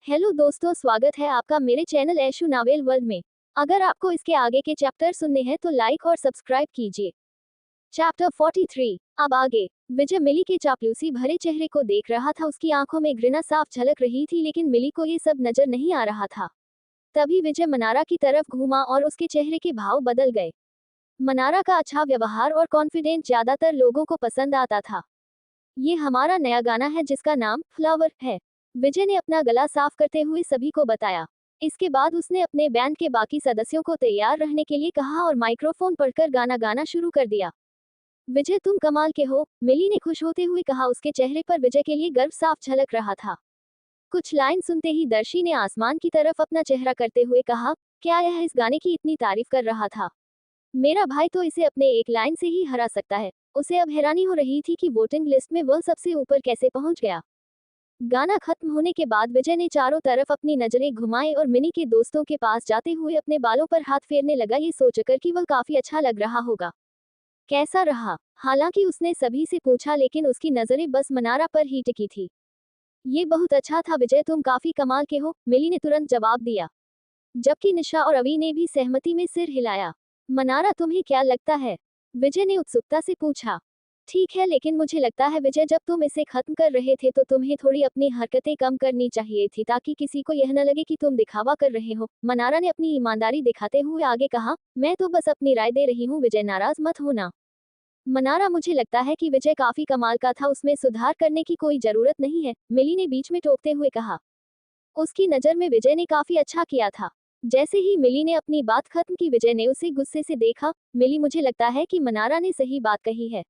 Hello दोस्तों, स्वागत है आपका मेरे चैनल ऐशु नावेल वर्ल्ड में। अगर आपको इसके आगे के चैप्टर सुनने हैं तो लाइक और सब्सक्राइब कीजिए। चैप्टर 43। अब आगे। विजय मिली के चापलूसी भरे चेहरे को देख रहा था। उसकी आंखों में घृणा साफ झलक रही थी, लेकिन मिली को ये सब नजर नहीं आ रहा था। तभी विजय मनारा की तरफ घूमा और उसके चेहरे के भाव बदल गए। मनारा का अच्छा व्यवहार और कॉन्फिडेंट ज्यादातर लोगों को पसंद आता था। ये हमारा नया गाना है जिसका नाम फ्लावर है, विजय ने अपना गला साफ करते हुए सभी को बताया। इसके बाद उसने अपने बैंड के बाकी सदस्यों को तैयार रहने के लिए कहा और माइक्रोफोन पकड़कर गाना गाना शुरू कर दिया। विजय तुम कमाल के हो, मिली ने खुश होते हुए कहा। उसके चेहरे पर विजय के लिए गर्व साफ झलक रहा था। कुछ लाइन सुनते ही दर्शी ने आसमान की तरफ अपना चेहरा करते हुए कहा, क्या यह इस गाने की इतनी तारीफ कर रहा था? मेरा भाई तो इसे अपने एक लाइन से ही हरा सकता है। उसे अब हैरानी हो रही थी कि वोटिंग लिस्ट में वह सबसे ऊपर कैसे पहुंच गया। गाना खत्म होने के बाद विजय ने चारों तरफ अपनी नजरें घुमाई और मिनी के दोस्तों के पास जाते हुए अपने बालों पर हाथ फेरने लगा, ये सोचकर कि वह काफी अच्छा लग रहा होगा। कैसा रहा? हालांकि उसने सभी से पूछा, लेकिन उसकी नजरें बस मनारा पर ही टिकी थी। ये बहुत अच्छा था विजय, तुम काफी कमाल के हो, मिली ने तुरंत जवाब दिया। जबकि निशा और अवी ने भी सहमति में सिर हिलाया। मनारा तुम्हें क्या लगता है? विजय ने उत्सुकता से पूछा। ठीक है, लेकिन मुझे लगता है विजय, जब तुम इसे खत्म कर रहे थे तो तुम्हें थोड़ी अपनी हरकतें कम करनी चाहिए थी, ताकि किसी को यह न लगे कि तुम दिखावा कर रहे हो। मनारा ने अपनी ईमानदारी दिखाते हुए आगे कहा, मैं तो बस अपनी राय दे रही हूँ विजय, नाराज मत होना। मनारा मुझे लगता है कि विजय काफी कमाल का था, उसमें सुधार करने की कोई जरूरत नहीं है, मिली ने बीच में टोकते हुए कहा। उसकी नज़र में विजय ने काफी अच्छा किया था। जैसे ही मिली ने अपनी बात खत्म की, विजय ने उसे गुस्से से देखा। मिली, मुझे लगता है कि मनारा ने सही बात कही है।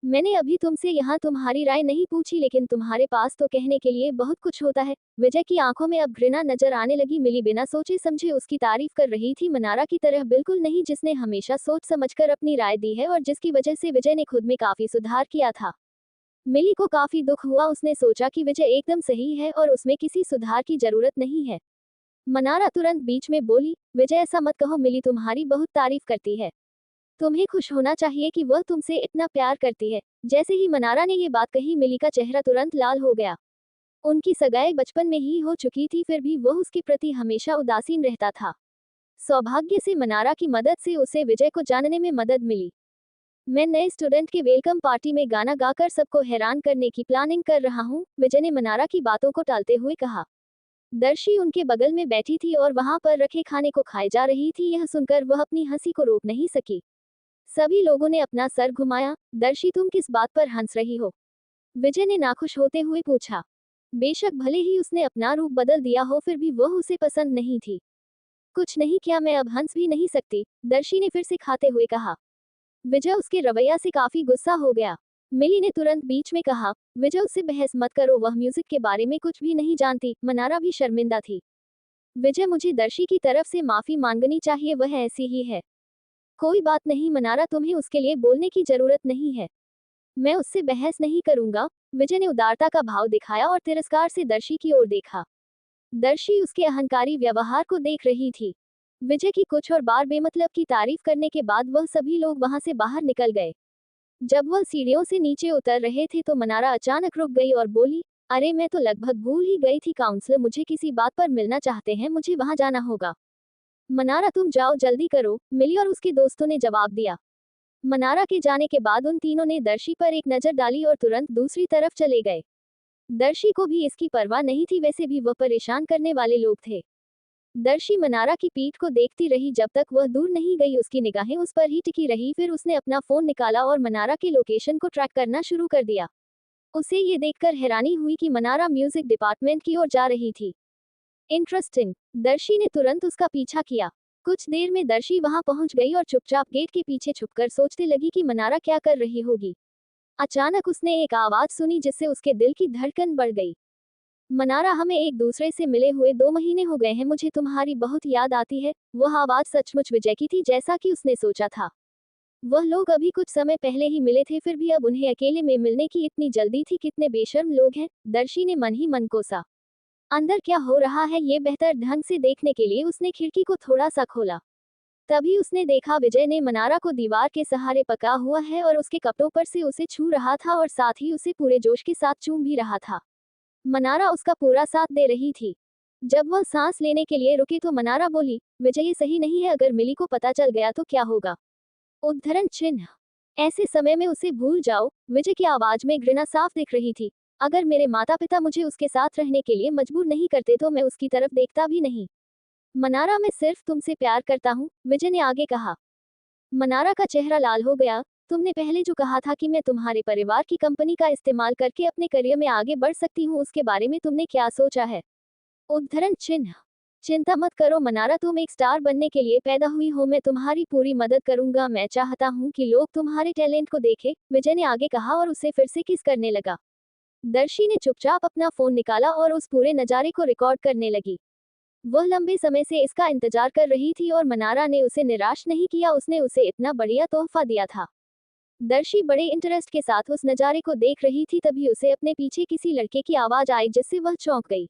मैंने अभी तुमसे यहाँ तुम्हारी राय नहीं पूछी, लेकिन तुम्हारे पास तो कहने के लिए बहुत कुछ होता है। विजय की आंखों में अब घृणा नजर आने लगी। मिली बिना सोचे समझे उसकी तारीफ कर रही थी, मनारा की तरह बिल्कुल नहीं, जिसने हमेशा सोच समझकर अपनी राय दी है और जिसकी वजह से विजय ने खुद में काफी सुधार किया था। मिली को काफी दुख हुआ, उसने सोचा कि विजय एकदम सही है और उसमें किसी सुधार की जरूरत नहीं है। मनारा तुरंत बीच में बोली, विजय ऐसा मत कहो, मिली तुम्हारी बहुत तारीफ करती है। तुम्हें खुश होना चाहिए कि वह तुमसे इतना प्यार करती है। जैसे ही मनारा ने ये बात कही, मिली का चेहरा तुरंत लाल हो गया। उनकी सगाई बचपन में ही हो चुकी थी, फिर भी वह उसके प्रति हमेशा उदासीन रहता था। सौभाग्य से मनारा की मदद से उसे विजय को जानने में मदद मिली। मैं नए स्टूडेंट के वेलकम पार्टी में गाना गाकर सबको हैरान करने की प्लानिंग कर रहा हूँ, विजय ने मनारा की बातों को टालते हुए कहा। दर्शी उनके बगल में बैठी थी और वहां पर रखे खाने को खाए जा रही थी। यह सुनकर वह अपनी हंसी को रोक नहीं सकी। सभी लोगों ने अपना सर घुमाया। दर्शी, तुम किस बात पर हंस रही हो? विजय ने नाखुश होते हुए पूछा। बेशक भले ही उसने अपना रूप बदल दिया हो, फिर भी वह उसे पसंद नहीं थी। कुछ नहीं, क्या मैं अब हंस भी नहीं सकती? दर्शी ने फिर से खाते हुए कहा। विजय उसके रवैया से काफी गुस्सा हो गया। मिली ने तुरंत बीच में कहा, विजय उससे बहस मत करो, वह म्यूजिक के बारे में कुछ भी नहीं जानती। मनारा भी शर्मिंदा थी। विजय, मुझे दर्शी की तरफ से माफी मांगनी चाहिए, वह ऐसी ही है। कोई बात नहीं मनारा, तुम्हें उसके लिए बोलने की जरूरत नहीं है। मैं उससे बहस नहीं करूंगा। विजय ने उदारता का भाव दिखाया और तिरस्कार से दर्शी की ओर देखा। दर्शी उसके अहंकारी व्यवहार को देख रही थी। विजय की कुछ और बार बेमतलब की तारीफ करने के बाद वह सभी लोग वहां से बाहर निकल गए। जब वह सीढ़ियों से नीचे उतर रहे थे तो मनारा अचानक रुक गई और बोली, अरे मैं तो लगभग भूल ही गई थी, काउंसलर मुझे किसी बात पर मिलना चाहते हैं, मुझे वहां जाना होगा। मनारा तुम जाओ, जल्दी करो, मिली और उसके दोस्तों ने जवाब दिया। मनारा के जाने के बाद उन तीनों ने दर्शी पर एक नजर डाली और तुरंत दूसरी तरफ चले गए। दर्शी को भी इसकी परवाह नहीं थी, वैसे भी वह परेशान करने वाले लोग थे। दर्शी मनारा की पीठ को देखती रही जब तक वह दूर नहीं गई, उसकी निगाहें उस पर ही टिकी रही। फिर उसने अपना फोन निकाला और मनारा के लोकेशन को ट्रैक करना शुरू कर दिया। उसे ये देखकर हैरानी हुई कि मनारा म्यूजिक डिपार्टमेंट की ओर जा रही थी। इंटरेस्टिंग। दर्शी ने तुरंत उसका पीछा किया। कुछ देर में दर्शी वहां पहुंच गई और चुपचाप गेट के पीछे छुपकर सोचने लगी कि मनारा क्या कर रही होगी। अचानक उसने एक आवाज सुनी जिससे उसके दिल की धड़कन बढ़ गई। मनारा, हमें एक दूसरे से मिले हुए 2 महीने हो गए हैं, मुझे तुम्हारी बहुत याद आती है। वह आवाज सचमुच विजय की थी, जैसा कि उसने सोचा था। वह लोग अभी कुछ समय पहले ही मिले थे, फिर भी अब उन्हें अकेले में मिलने की इतनी जल्दी थी। कितने बेशर्म लोग हैं, दर्शी ने मन ही मन कोसा। अंदर क्या हो रहा है ये बेहतर ढंग से देखने के लिए उसने खिड़की को थोड़ा सा खोला। तभी उसने देखा विजय ने मनारा को दीवार के सहारे पका हुआ है और उसके कपड़ों पर से उसे छू रहा था और साथ ही उसे पूरे जोश के साथ चूम भी रहा था। मनारा उसका पूरा साथ दे रही थी। जब वह सांस लेने के लिए रुकी तो मनारा बोली, विजय ये सही नहीं है, अगर मिली को पता चल गया तो क्या होगा। उद्धरण चिन्ह। ऐसे समय में उसे भूल जाओ। विजय की आवाज में घृणा साफ दिख रही थी। अगर मेरे माता पिता मुझे उसके साथ रहने के लिए मजबूर नहीं करते तो मैं उसकी तरफ देखता भी नहीं। मनारा, मैं सिर्फ तुमसे प्यार करता हूँ, विजय ने आगे कहा। मनारा का चेहरा लाल हो गया। तुमने पहले जो कहा था कि मैं तुम्हारे परिवार की कंपनी का इस्तेमाल करके अपने करियर में आगे बढ़ सकती हूँ, उसके बारे में तुमने क्या सोचा है। उद्धरण चिन्ह। चिंता मत करो मनारा, तुम एक स्टार बनने के लिए पैदा हुई हो, मैं तुम्हारी पूरी मदद करूंगा, मैं चाहता हूँ कि लोग तुम्हारे टैलेंट को देखें, विजय ने आगे कहा और उसे फिर से किस करने लगा। दर्शी ने चुपचाप अपना फोन निकाला और उस पूरे नजारे को रिकॉर्ड करने लगी। वह लंबे समय से इसका इंतजार कर रही थी और मनारा ने उसे निराश नहीं किया, उसने उसे इतना बढ़िया तोहफा दिया था। दर्शी बड़े इंटरेस्ट के साथ उस नजारे को देख रही थी, तभी उसे अपने पीछे किसी लड़के की आवाज आई जिससे वह चौंक गई।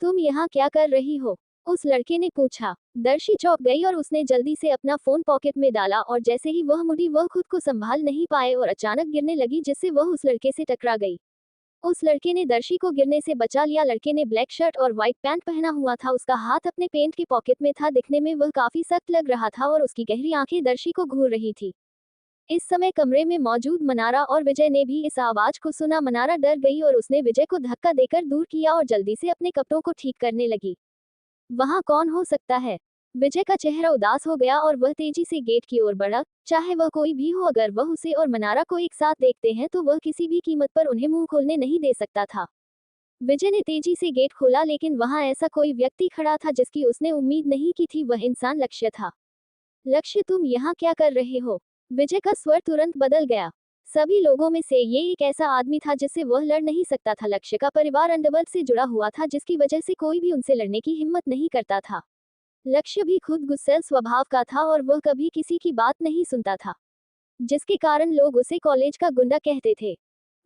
तुम यहाँ क्या कर रही हो, उस लड़के ने पूछा। दर्शी चौंक गई और उसने जल्दी से अपना फोन पॉकेट में डाला और जैसे ही वह मुड़ी वह खुद को संभाल नहीं पाए और अचानक गिरने लगी, जिससे वह उस लड़के से टकरा गई। उस लड़के ने दर्शी को गिरने से बचा लिया। लड़के ने ब्लैक शर्ट और व्हाइट पैंट पहना हुआ था, उसका हाथ अपने पेंट के पॉकेट में था, दिखने में वह काफी सख्त लग रहा था और उसकी गहरी आंखें दर्शी को घूर रही थी। इस समय कमरे में मौजूद मनारा और विजय ने भी इस आवाज को सुना। मनारा डर गई और उसने विजय को धक्का देकर दूर किया और जल्दी से अपने कपड़ों को ठीक करने लगी। वहां कौन हो सकता है। विजय का चेहरा उदास हो गया और वह तेजी से गेट की ओर बढ़ा। चाहे वह कोई भी हो, अगर वह उसे और मनारा को एक साथ देखते हैं तो वह किसी भी कीमत पर उन्हें मुंह खोलने नहीं दे सकता था। विजय ने तेजी से गेट खोला, लेकिन वहां ऐसा कोई व्यक्ति खड़ा था जिसकी उसने उम्मीद नहीं की थी। वह इंसान लक्ष्य था। लक्ष्य, तुम यहाँ क्या कर रहे हो। विजय का स्वर तुरंत बदल गया। सभी लोगों में से ये एक ऐसा आदमी था जिससे वह लड़ नहीं सकता था। लक्ष्य का परिवार अंडरवर्ल्ड से जुड़ा हुआ था, जिसकी वजह से कोई भी उनसे लड़ने की हिम्मत नहीं करता था। लक्ष्य भी खुद गुस्सैल स्वभाव का था और वह कभी किसी की बात नहीं सुनता था, जिसके कारण लोग उसे कॉलेज का गुंडा कहते थे।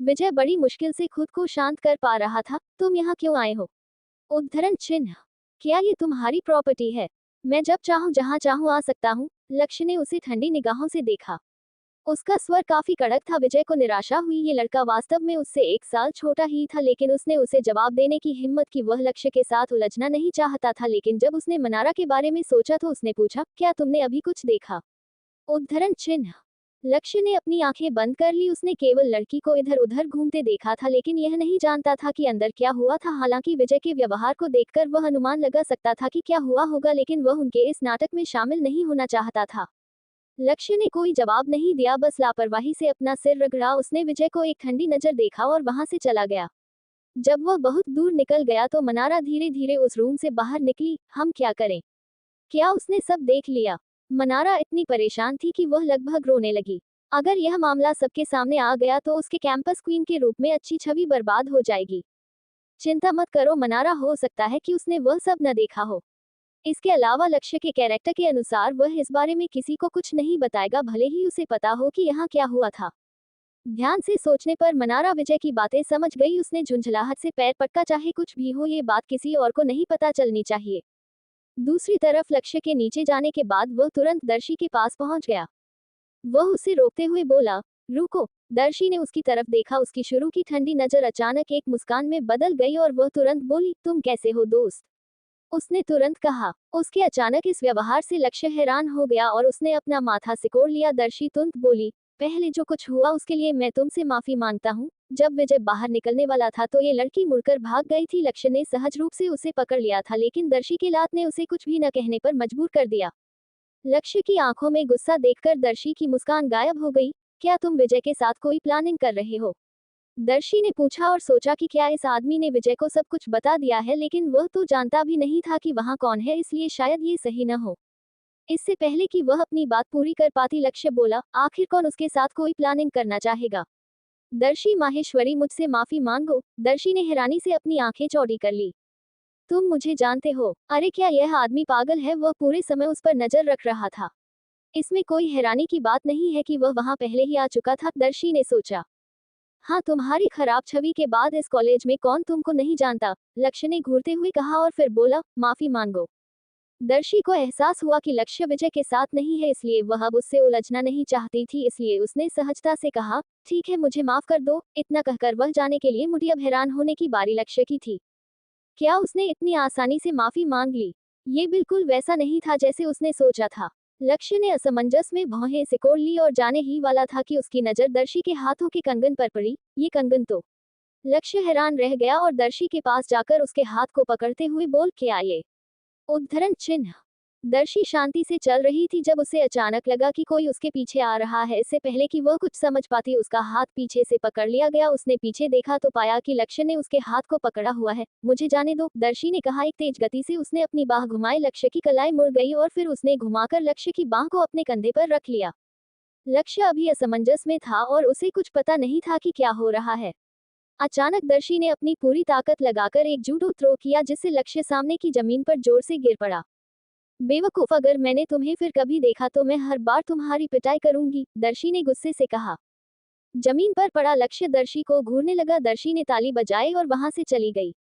विजय बड़ी मुश्किल से खुद को शांत कर पा रहा था। तुम यहाँ क्यों आए हो। उद्धरण चिन्ह। क्या ये तुम्हारी प्रॉपर्टी है। मैं जब चाहूँ जहाँ चाहूँ आ सकता हूँ। लक्ष्य ने उसे ठंडी निगाहों से देखा। उसका स्वर काफी कड़क था। विजय को निराशा हुई। ये लड़का वास्तव में उससे 1 साल छोटा ही था, लेकिन उसने उसे जवाब देने की हिम्मत की। वह लक्ष्य के साथ उलझना नहीं चाहता था, लेकिन जब उसने मनारा के बारे में सोचा तो उसने पूछा, क्या तुमने अभी कुछ देखा। उद्धरण चिन्ह। लक्ष्य ने अपनी आंखें बंद कर ली। उसने केवल लड़की को इधर उधर घूमते देखा था, लेकिन यह नहीं जानता था कि अंदर क्या हुआ था। हालांकि विजय के व्यवहार को देखकर वह अनुमान लगा सकता था कि क्या हुआ होगा, लेकिन वह उनके इस नाटक में शामिल नहीं होना चाहता था। लक्ष्य ने कोई जवाब नहीं दिया, बस लापरवाही से अपना सिर रगड़ा। उसने विजय को एक ठंडी नजर देखा और वहां से चला गया। जब वह बहुत दूर निकल गया तो मनारा धीरे धीरे उस रूम से बाहर निकली। हम क्या करें। क्या उसने सब देख लिया। मनारा इतनी परेशान थी कि वह लगभग रोने लगी। अगर यह मामला सबके सामने आ गया तो उसके कैंपस क्वीन के रूप में अच्छी छवि बर्बाद हो जाएगी। चिंता मत करो मनारा, हो सकता है कि उसने वह सब न देखा हो। इसके अलावा लक्ष्य के कैरेक्टर के अनुसार वह इस बारे में किसी को कुछ नहीं बताएगा, भले ही उसे पता हो कि यहाँ क्या हुआ था। ध्यान से सोचने पर मनारा विजय की बातें समझ गई। उसने झुंझलाहट से पैर पटका, चाहे कुछ भी हो ये बात किसी और को नहीं पता चलनी चाहिए। दूसरी तरफ लक्ष्य के नीचे जाने के बाद वह तुरंत दर्शी के पास पहुंच गया। वह उसे रोकते हुए बोला, रुको। दर्शी ने उसकी तरफ देखा। उसकी शुरू की ठंडी नजर अचानक एक मुस्कान में बदल गई और वह तुरंत बोली, तुम कैसे हो दोस्त। उसने तुरंत कहा। उसके अचानक इस व्यवहार से लक्ष्य हैरान हो गया और उसने अपना माथा सिकोड़ लिया। दर्शी तुरंत बोली, पहले जो कुछ हुआ उसके लिए मैं तुमसे माफी मांगता हूँ। जब विजय बाहर निकलने वाला था तो ये लड़की मुड़कर भाग गई थी। लक्ष्य ने सहज रूप से उसे पकड़ लिया था, लेकिन दर्शी की लात ने उसे कुछ भी न कहने पर मजबूर कर दिया। लक्ष्य की आंखों में गुस्सा देखकर दर्शी की मुस्कान गायब हो गई। क्या तुम विजय के साथ कोई प्लानिंग कर रहे हो। दर्शी ने पूछा और सोचा कि क्या इस आदमी ने विजय को सब कुछ बता दिया है, लेकिन वह तो जानता भी नहीं था कि वहां कौन है, इसलिए शायद ये सही न हो। इससे पहले कि वह अपनी बात पूरी कर पाती लक्ष्य बोला, आखिर कौन उसके साथ कोई प्लानिंग करना चाहेगा। दर्शी माहेश्वरी, मुझसे माफी मांगो। दर्शी ने हैरानी से अपनी आंखें चौड़ी कर ली। तुम मुझे जानते हो। अरे क्या यह आदमी पागल है। वह पूरे समय उस पर नजर रख रहा था। इसमें कोई हैरानी की बात नहीं है कि वह वहां पहले ही आ चुका था, दर्शी ने सोचा। हाँ, तुम्हारी खराब छवि के बाद इस कॉलेज में कौन तुमको नहीं जानता। लक्ष्य ने घूरते हुए कहा और फिर बोला, माफी मांगो। दर्शी को एहसास हुआ कि लक्ष्य विजय के साथ नहीं है, इसलिए वह अब उससे उलझना नहीं चाहती थी, इसलिए उसने सहजता से कहा, ठीक है मुझे माफ कर दो। इतना कहकर वह जाने के लिए मुड़ी। अब हैरान होने की बारी लक्ष्य की थी। क्या उसने इतनी आसानी से माफी मांग ली? ये बिल्कुल वैसा नहीं था जैसे उसने सोचा था। लक्ष्य ने असमंजस में भौहें सिकोड़ ली और जाने ही वाला था कि उसकी नजर दर्शी के हाथों के कंगन पर पड़ी। ये कंगन तो। लक्ष्य हैरान रह गया और दर्शी के पास जाकर उसके हाथ को पकड़ते हुए बोल, क्या ये? उद्धरण चिन्ह। दर्शी शांति से चल रही थी जब उसे अचानक लगा कि कोई उसके पीछे आ रहा है। इससे पहले कि वह कुछ समझ पाती उसका हाथ पीछे से पकड़ लिया गया। उसने पीछे देखा तो पाया कि लक्ष्य ने उसके हाथ को पकड़ा हुआ है। मुझे जाने दो, दर्शी ने कहा। एक तेज गति से उसने अपनी बाह घुमाई। लक्ष्य की कलाई मुड़ गई और फिर उसने घुमाकर लक्ष्य की बाह को अपने कंधे पर रख लिया। लक्ष्य अभी असमंजस में था और उसे कुछ पता नहीं था कि क्या हो रहा है। अचानक दर्शी ने अपनी पूरी ताकत लगाकर एक जूडो थ्रो किया जिससे लक्ष्य सामने की जमीन पर जोर से गिर पड़ा। बेवकूफ, अगर मैंने तुम्हें फिर कभी देखा तो मैं हर बार तुम्हारी पिटाई करूंगी, दर्शी ने गुस्से से कहा। जमीन पर पड़ा लक्ष्य दर्शी को घूरने लगा। दर्शी ने ताली बजाई और वहां से चली गई।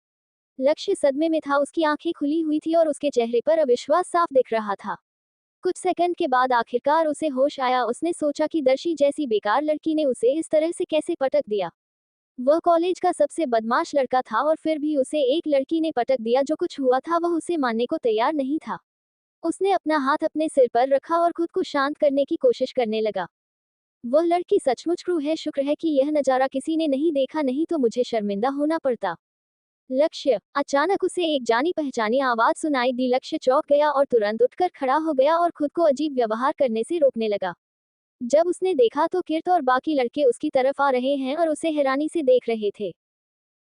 लक्ष्य सदमे में था। उसकी आंखें खुली हुई थी और उसके चेहरे पर अविश्वास साफ दिख रहा था। कुछ सेकंड के बाद आखिरकार उसे होश आया। उसने सोचा कि दर्शी जैसी बेकार लड़की ने उसे इस तरह से कैसे पटक दिया। वह कॉलेज का सबसे बदमाश लड़का था और फिर भी उसे एक लड़की ने पटक दिया। जो कुछ हुआ था वह उसे मानने को तैयार नहीं था। उसने अपना हाथ अपने सिर पर रखा और खुद को शांत करने की कोशिश करने लगा। वह लड़की सचमुच क्रूर है। शुक्र है कि यह नजारा किसी ने नहीं देखा, नहीं तो मुझे शर्मिंदा होना पड़ता। लक्ष्य। अचानक उसे एक जानी पहचानी आवाज सुनाई दी। लक्ष्य चौंक गया और तुरंत उठकर खड़ा हो गया और खुद को अजीब व्यवहार करने से रोकने लगा। जब उसने देखा तो किर्त और बाकी लड़के उसकी तरफ आ रहे हैं और उसे हैरानी से देख रहे थे।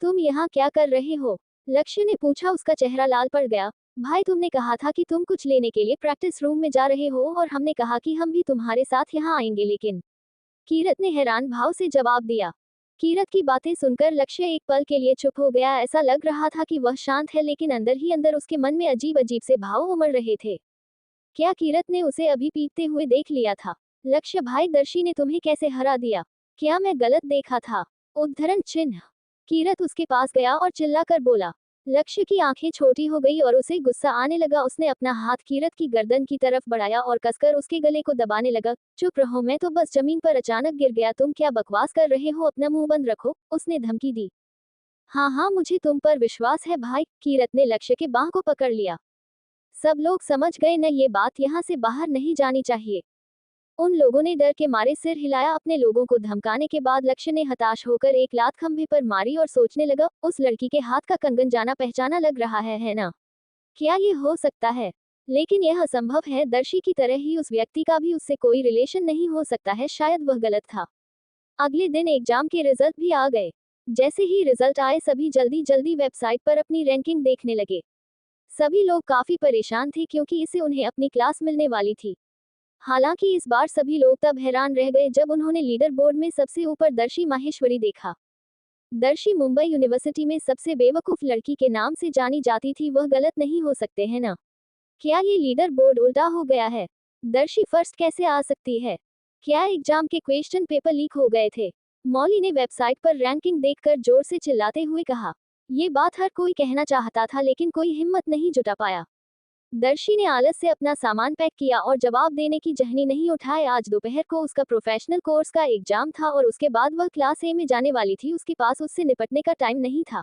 तुम यहाँ क्या कर रहे हो? लक्ष्य ने पूछा। उसका चेहरा लाल पड़ गया। भाई, तुमने कहा था कि तुम कुछ लेने के लिए प्रैक्टिस रूम में जा रहे हो और हमने कहा कि हम भी तुम्हारे साथ यहाँ आएंगे, लेकिन। कीरत ने हैरान भाव से जवाब दिया। कीरत की बातें सुनकर लक्ष्य एक पल के लिए चुप हो गया। ऐसा लग रहा था कि वह शांत है, लेकिन अंदर ही अंदर उसके मन में अजीब अजीब से भाव उमड़ रहे थे। क्या कीरत ने उसे अभी पीटते हुए देख लिया था? लक्ष्य भाई, दर्शी ने तुम्हें कैसे हरा दिया? क्या मैं गलत देखा था? उद्धरण चिन्ह। कीरत उसके पास गया और चिल्लाकर बोला। लक्ष्य की आंखें छोटी हो गई और उसे गुस्सा आने लगा। उसने अपना हाथ कीरत की गर्दन की तरफ बढ़ाया और कसकर उसके गले को दबाने लगा। चुप रहो, मैं तो बस जमीन पर अचानक गिर गया। तुम क्या बकवास कर रहे हो? अपना मुंह बंद रखो, उसने धमकी दी। हाँ हाँ, मुझे तुम पर विश्वास है भाई। कीरत ने लक्ष्य के बाह को पकड़ लिया। सब लोग समझ गए न, ये बात यहाँ से बाहर नहीं जानी चाहिए। उन लोगों ने डर के मारे सिर हिलाया। अपने लोगों को धमकाने के बाद लक्ष्य ने हताश होकर एक लात खंभे पर मारी और सोचने लगा, उस लड़की के हाथ का कंगन जाना पहचाना लग रहा है ना? क्या ये हो सकता है? लेकिन यह असंभव है। दर्शी की तरह ही उस व्यक्ति का भी उससे कोई रिलेशन नहीं हो सकता है। शायद वह गलत था। अगले दिन एग्जाम के रिजल्ट भी आ गए। जैसे ही रिजल्ट आए सभी जल्दी जल्दी वेबसाइट पर अपनी रैंकिंग देखने लगे। सभी लोग काफी परेशान थे क्योंकि इससे उन्हें अपनी क्लास मिलने वाली थी। हालांकि इस बार सभी लोग तब हैरान रह गए जब उन्होंने लीडर बोर्ड में सबसे ऊपर दर्शी माहेश्वरी देखा। दर्शी मुंबई यूनिवर्सिटी में सबसे बेवकूफ लड़की के नाम से जानी जाती थी। वह गलत नहीं हो सकते हैं ना? क्या ये लीडर बोर्ड उल्टा हो गया है? दर्शी फर्स्ट कैसे आ सकती है? क्या एग्जाम के क्वेश्चन पेपर लीक हो गए थे? मौली ने वेबसाइट पर रैंकिंग देखकर जोर से चिल्लाते हुए कहा। ये बात हर कोई कहना चाहता था लेकिन कोई हिम्मत नहीं जुटा पाया। दर्शी ने आलस से अपना सामान पैक किया और जवाब देने की जहनी नहीं उठाए। आज दोपहर को उसका प्रोफेशनल कोर्स का एग्जाम था और उसके बाद वह क्लास ए में जाने वाली थी। उसके पास उससे निपटने का टाइम नहीं था।